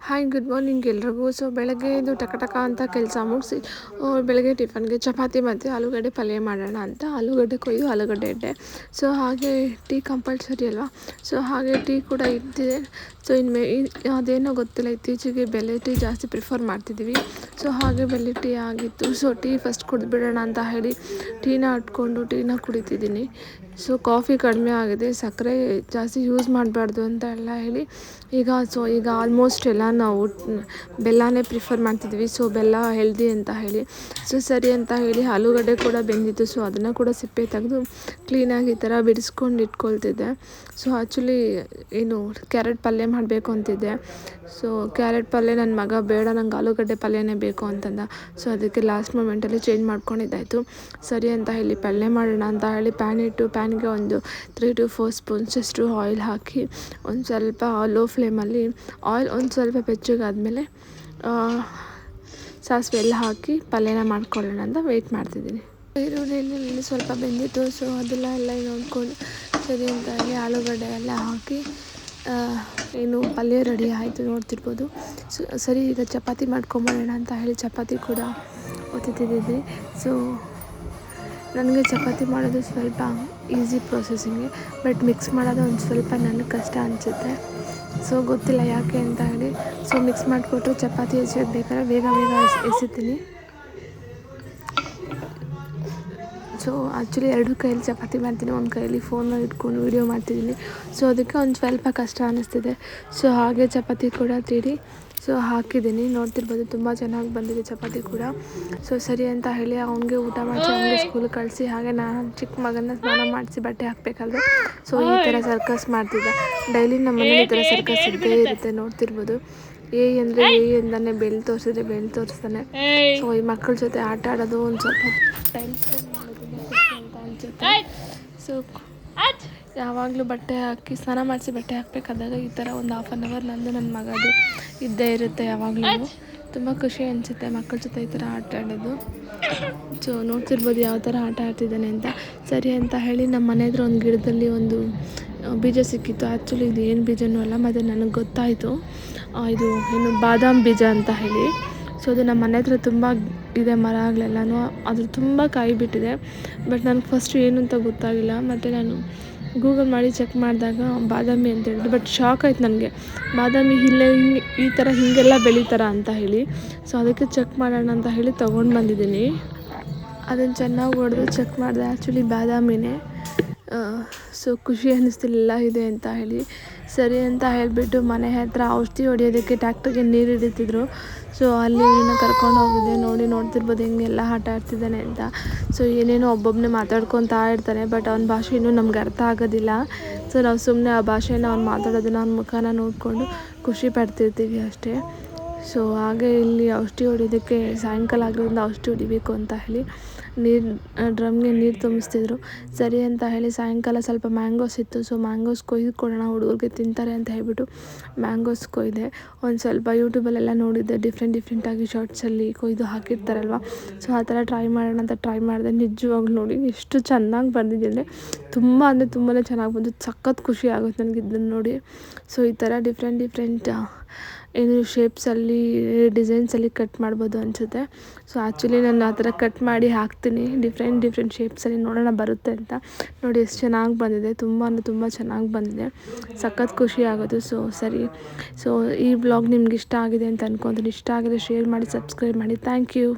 Hi good morning ಎಲ್ರಿಗೂ. So ಬೆಳಗ್ಗೆ ಇದು ಟಕ ಅಂತ ಕೆಲಸ ಮುಗಿಸಿ ಬೆಳಗ್ಗೆ ಟಿಫನ್ಗೆ ಚಪಾತಿ ಮತ್ತು ಆಲೂಗಡ್ಡೆ ಪಲ್ಯ ಮಾಡೋಣ ಅಂತ ಆಲೂಗಡ್ಡೆ ಕೊಯ್ದು ಆಲೂಗಡ್ಡೆ ಇಟ್ಟೆ. ಸೊ ಹಾಗೆ ಟೀ ಕಂಪಲ್ಸರಿ ಅಲ್ವಾ, ಸೊ ಹಾಗೆ ಟೀ ಕೂಡ ಇಟ್ಟಿದೆ. ಸೊ ಅದೇನೋ ಗೊತ್ತಿಲ್ಲ, ಇತ್ತೀಚೆಗೆ ಬೆಲೆ ಟೀ ಜಾಸ್ತಿ ಪ್ರಿಫರ್ ಮಾಡ್ತಿದ್ದೀವಿ. ಸೊ ಹಾಗೆ ಬೆಲೆ ಟೀ ಆಗಿತ್ತು. ಸೊ ಟೀ ಫಸ್ಟ್ ಕುಡಿದ್ಬಿಡೋಣ ಅಂತ ಹೇಳಿ ಟೀನ ಇಟ್ಕೊಂಡು ಟೀನ ಕುಡಿತಿದ್ದೀನಿ. ಸೊ ಕಾಫಿ ಕಡಿಮೆ ಆಗಿದೆ, ಸಕ್ಕರೆ ಜಾಸ್ತಿ ಯೂಸ್ ಮಾಡಬಾರ್ದು ಅಂತ ಎಲ್ಲ ಹೇಳಿ ಈಗ ಆಲ್ಮೋಸ್ಟ್ ಎಲ್ಲ ನಾವು ಬೆಲ್ಲನೇ ಪ್ರಿಫರ್ ಮಾಡ್ತಿದ್ವಿ. ಸೊ ಬೆಲ್ಲ ಹೆಲ್ದಿ ಅಂತ ಹೇಳಿ, ಸೊ ಸರಿ ಅಂತ ಹೇಳಿ ಆಲೂಗಡ್ಡೆ ಕೂಡ ಬೆಂದಿತ್ತು. ಸೊ ಅದನ್ನು ಕೂಡ ಸಿಪ್ಪೆ ತೆಗೆದು ಕ್ಲೀನಾಗಿ ಈ ಥರ ಬಿಡಿಸ್ಕೊಂಡು ಇಟ್ಕೊಳ್ತಿದ್ದೆ. ಸೊ ಆ್ಯಕ್ಚುಲಿ ಕ್ಯಾರೆಟ್ ಪಲ್ಯ ಮಾಡಬೇಕು ಅಂತಿದ್ದೆ. ಸೊ ಕ್ಯಾರೆಟ್ ಪಲ್ಯ ನನ್ನ ಮಗ ಬೇಡ, ನಂಗೆ ಆಲೂಗಡ್ಡೆ ಪಲ್ಯನೇ ಬೇಕು ಅಂತಂದ. ಸೊ ಅದಕ್ಕೆ ಲಾಸ್ಟ್ ಮೂಮೆಂಟಲ್ಲಿ ಚೇಂಜ್ ಮಾಡ್ಕೊಂಡಿದ್ದಾಯಿತು. ಸರಿ ಅಂತ ಹೇಳಿ ಪಲ್ಯ ಮಾಡೋಣ ಅಂತ ಹೇಳಿ ಪ್ಯಾನ್ ಇಟ್ಟು ಪ್ಯಾನ್ಗೆ ಒಂದು 3 to 4 ಸ್ಪೂನ್ಸಷ್ಟು ಆಯಿಲ್ ಹಾಕಿ ಒಂದು ಸ್ವಲ್ಪ ಲೋ ಫ್ಲೇಮಲ್ಲಿ ಆಯಿಲ್ ಒಂದು ಸ್ವಲ್ಪ ಬೆಚ್ಚಗಾದ್ಮೇಲೆ ಸಾಸಿವೆ ಎಲ್ಲ ಹಾಕಿ ಪಲ್ಯನ ಮಾಡ್ಕೊಳ್ಳೋಣ ಅಂತ ವೆಯ್ಟ್ ಮಾಡ್ತಿದ್ದೀನಿ. ಈರುಳ್ಳಿ ಸ್ವಲ್ಪ ಬೆಂದಿತ್ತು. ಸೊ ಅದೆಲ್ಲ ನೋಡಿಕೊಂಡು ಸರಿ ಅಂತ ಹೇಳಿ ಆಲೂಗಡ್ಡೆ ಎಲ್ಲ ಹಾಕಿ ಪಲ್ಯ ರೆಡಿ ಆಯಿತು, ನೋಡ್ತಿರ್ಬೋದು. ಸೊ ಸರಿ ಈಗ ಚಪಾತಿ ಮಾಡ್ಕೊಂಬರೋಣ ಅಂತ ಹೇಳಿ ಚಪಾತಿ ಕೂಡ ಒತ್ತಿತಿದ್ದಿದ್ವಿ. ಸೊ ನನಗೆ ಚಪಾತಿ ಮಾಡೋದು ಸ್ವಲ್ಪ ಈಸಿ ಪ್ರೊಸೆಸಿಂಗೆ, ಬಟ್ ಮಿಕ್ಸ್ ಮಾಡೋದು ಒಂದು ಸ್ವಲ್ಪ ನನಗೆ ಕಷ್ಟ ಅನಿಸುತ್ತೆ. ಸೊ ಗೊತ್ತಿಲ್ಲ ಯಾಕೆ ಅಂತ ಹೇಳಿ. ಸೊ ಮಿಕ್ಸ್ ಮಾಡಿಕೊಟ್ಟು ಚಪಾತಿ ಎಸೆಯೋದು ಬೇಕಾದ್ರೆ ಬೇಗ ಎಸಿತೀನಿ. ಸೊ ಆ್ಯಕ್ಚುಲಿ 2 ಕೈಯಲ್ಲಿ ಚಪಾತಿ ಮಾಡ್ತೀನಿ, ಒಂದು ಕೈಯಲ್ಲಿ ಫೋನ್ನ ಇಟ್ಕೊಂಡು ವೀಡಿಯೋ ಮಾಡ್ತಿದ್ದೀನಿ. ಸೊ ಅದಕ್ಕೆ ಒಂದು ಸ್ವಲ್ಪ ಕಷ್ಟ ಅನ್ನಿಸ್ತಿದೆ. ಸೊ ಹಾಗೆ ಚಪಾತಿ ಕೂಡ ತೀಡಿ ಸೊ ಹಾಕಿದ್ದೀನಿ, ನೋಡ್ತಿರ್ಬೋದು ತುಂಬ ಚೆನ್ನಾಗಿ ಬಂದಿದೆ ಚಪಾತಿ ಕೂಡ. ಸೊ ಸರಿ ಅಂತ ಹೇಳಿ ಅವನಿಗೆ ಊಟ ಮಾಡಿಸಿ ಅವನಿಗೆ ಸ್ಕೂಲಿಗೆ ಕಳಿಸಿ ಹಾಗೆ ನಾನು ಚಿಕ್ಕ ಮಗನ ಸ್ನಾನ ಮಾಡಿಸಿ ಬಟ್ಟೆ ಹಾಕಬೇಕಲ್ವ. ಸೊ ಈ ಥರ ಸರ್ಕಸ್ ಮಾಡ್ತಿದ್ದೆ. ಡೈಲಿ ನಮ್ಮ ಮನೇಲಿ ಈ ಥರ ಸರ್ಕಸ್ ಇದ್ದೇ ಇರುತ್ತೆ, ನೋಡ್ತಿರ್ಬೋದು. ಅಂದರೆ ಎಂದನೇ ಬೆಳೆ ತೋರಿಸ್ತಾನೆ. ಸೊ ಈ ಮಕ್ಕಳ ಜೊತೆ ಆಟ ಆಡೋದು ಒಂದು ಸ್ವಲ್ಪ ಟೈಮ್ ಸ್ಪೆಂಡ್ ಮಾಡೋದು ಅಂತ ಅನಿಸುತ್ತೆ. ಸೊ ಯಾವಾಗಲೂ ಬಟ್ಟೆ ಹಾಕಿ ಸ್ನಾನ ಮಾಡಿಸಿ ಬಟ್ಟೆ ಹಾಕಬೇಕಾದಾಗ ಈ ಥರ ಒಂದು 1/2 hour ನಂದು ನನ್ನ ಮಗದು ಇದ್ದೇ ಇರುತ್ತೆ. ಯಾವಾಗಲೂ ತುಂಬ ಖುಷಿ ಅನಿಸುತ್ತೆ ಮಕ್ಕಳ ಜೊತೆ ಈ ಥರ ಆಟ ಆಡೋದು. ಸೊ ನೋಡ್ತಿರ್ಬೋದು ಯಾವ ಥರ ಆಟ ಆಡ್ತಿದ್ದಾನೆ ಅಂತ. ಸರಿ ಅಂತ ಹೇಳಿ ನಮ್ಮ ಮನೆ ಹತ್ರ ಒಂದು ಗಿಡದಲ್ಲಿ ಒಂದು ಬೀಜ ಸಿಕ್ಕಿತ್ತು. ಆ್ಯಕ್ಚುಲಿ ಇದು ಏನು ಬೀಜನೂ ಅಲ್ಲ, ಮತ್ತು ನನಗೆ ಗೊತ್ತಾಯಿತು ಇದು ಬಾದಾಮ್ ಬೀಜ ಅಂತ ಹೇಳಿ. ಸೊ ಅದು ನಮ್ಮ ಮನೆ ಹತ್ರ ತುಂಬ ಇದೆ, ಮರಗಳೆಲ್ಲನೂ ಅದು ತುಂಬ ಕಾಯಿ ಬಿಟ್ಟಿದೆ. ಬಟ್ ನನಗೆ ಫಸ್ಟು ಏನು ಅಂತ ಗೊತ್ತಾಗಿಲ್ಲ. ಮತ್ತು ನಾನು ಗೂಗಲ್ ಮಾಡಿ ಚೆಕ್ ಮಾಡಿದಾಗ ಬಾದಾಮಿ ಅಂತ ಹೇಳಿದ್ರು. ಬಟ್ ಶಾಕ್ ಆಯ್ತು ನನಗೆ, ಬಾದಾಮಿ ಈ ಥರ ಹೀಗೆಲ್ಲ ಬೆಳೀತಾರ ಅಂತ ಹೇಳಿ. ಸೊ ಅದಕ್ಕೆ ಚೆಕ್ ಮಾಡೋಣ ಅಂತ ಹೇಳಿ ತೊಗೊಂಡು ಬಂದಿದ್ದೀನಿ. ಅದನ್ನು ಚೆನ್ನಾಗಿ ಹೊಡೆದು ಚೆಕ್ ಮಾಡಿದೆ, ಆ್ಯಕ್ಚುಲಿ ಬಾದಾಮಿನೇ. ಸೊ ಖುಷಿ ಅನ್ನಿಸ್ತಿಲ್ಲ ಇದೆ ಅಂತ ಹೇಳಿ. ಸರಿ ಅಂತ ಹೇಳಿಬಿಟ್ಟು ಮನೆ ಹತ್ರ ಔಷಧಿ ಹೊಡಿಯೋದಕ್ಕೆ ಟ್ಯಾಕ್ಟ್ರಿಗೆ ನೀರು ಹಿಡಿತಿದ್ರು. ಸೊ ಅಲ್ಲಿ ಕರ್ಕೊಂಡು ಹೋಗಿದ್ದೆ. ನೋಡ್ತಿರ್ಬೋದು ಹೆಂಗೆಲ್ಲ ಆಟ ಆಡ್ತಿದ್ದಾನೆ ಅಂತ. ಸೊ ಏನೇನೋ ಒಬ್ಬೊಬ್ಬನೇ ಮಾತಾಡ್ಕೊತಾ ಇರ್ತಾನೆ, ಬಟ್ ಅವ್ನ ಭಾಷೆ ಇನ್ನೂ ನಮ್ಗೆ ಅರ್ಥ ಆಗೋದಿಲ್ಲ. ಸೊ ನಾವು ಸುಮ್ಮನೆ ಆ ಭಾಷೆನ ಅವ್ನು ಮಾತಾಡೋದನ್ನ ಅವ್ನ ಮುಖಾನ ನೋಡಿಕೊಂಡು ಖುಷಿ ಪಡ್ತಿರ್ತೀವಿ ಅಷ್ಟೇ. ಸೊ ಹಾಗೆ ಇಲ್ಲಿ ಔಷಧಿ ಹೊಡಿಯೋದಕ್ಕೆ ಸಾಯಂಕಾಲ ಆಗಿರೋದ್ರಿಂದ ಔಷಧಿ ಹೊಡಿಬೇಕು ಅಂತ ಹೇಳಿ ಡ್ರಮ್ಗೆ ನೀರು ತುಂಬಿಸ್ತಿದ್ರು. ಸರಿ ಅಂತ ಹೇಳಿ ಸಾಯಂಕಾಲ ಸ್ವಲ್ಪ ಮ್ಯಾಂಗೋಸ್ ಇತ್ತು. ಸೊ ಮ್ಯಾಂಗೋಸ್ ಕೊಯ್ದು ಕೊಡೋಣ, ಹುಡುಗರಿಗೆ ತಿಂತಾರೆ ಅಂತ ಹೇಳ್ಬಿಟ್ಟು ಮ್ಯಾಂಗೋಸ್ ಕೊಯ್ದೆ. ಒಂದು ಸ್ವಲ್ಪ ಯೂಟ್ಯೂಬಲ್ಲೆಲ್ಲ ನೋಡಿದ್ದೆ, ಡಿಫ್ರೆಂಟಾಗಿ ಶಾರ್ಟ್ಸಲ್ಲಿ ಕೊಯ್ದು ಹಾಕಿರ್ತಾರಲ್ವ. ಸೊ ಆ ಥರ ಟ್ರೈ ಮಾಡೋಣ ಅಂತ ಟ್ರೈ ಮಾಡಿದೆ. ನಿಜವಾಗ್ಲೂ ನೋಡಿ ಎಷ್ಟು ಚೆನ್ನಾಗಿ ಬಂದಿದೆ ಅಂದರೆ ತುಂಬಾ ಚೆನ್ನಾಗಿ ಬಂದು ಸಖತ್ ಖುಷಿ ಆಗುತ್ತೆ ನನಗೆ ಇದನ್ನು ನೋಡಿ. ಸೊ ಈ ಥರ ಡಿಫ್ರೆಂಟ್ ಶೇಪ್ಸಲ್ಲಿ ಡಿಸೈನ್ಸಲ್ಲಿ ಕಟ್ ಮಾಡ್ಬೋದು ಅನಿಸುತ್ತೆ. ಸೊ ಆ್ಯಕ್ಚುಲಿ ನಾನು ಆ ಥರ ಕಟ್ ಮಾಡಿ ಹಾಕ್ತೀನಿ ಡಿಫ್ರೆಂಟ್ ಶೇಪ್ಸಲ್ಲಿ, ನೋಡೋಣ ಬರುತ್ತೆ ಅಂತ. ನೋಡಿ ಎಷ್ಟು ಚೆನ್ನಾಗಿ ಬಂದಿದೆ, ತುಂಬ ಚೆನ್ನಾಗಿ ಬಂದಿದೆ, ಸಖತ್ ಖುಷಿ ಆಗೋದು. ಸೊ ಸರಿ, ಸೊ ಈ ಬ್ಲಾಗ್ ನಿಮ್ಗೆ ಇಷ್ಟ ಆಗಿದೆ ಅಂತ ಅಂದ್ಕೊತೀನಿ. ಇಷ್ಟ ಆಗಿದ್ರೆ ಶೇರ್ ಮಾಡಿ, ಸಬ್ಸ್ಕ್ರೈಬ್ ಮಾಡಿ. Thank you.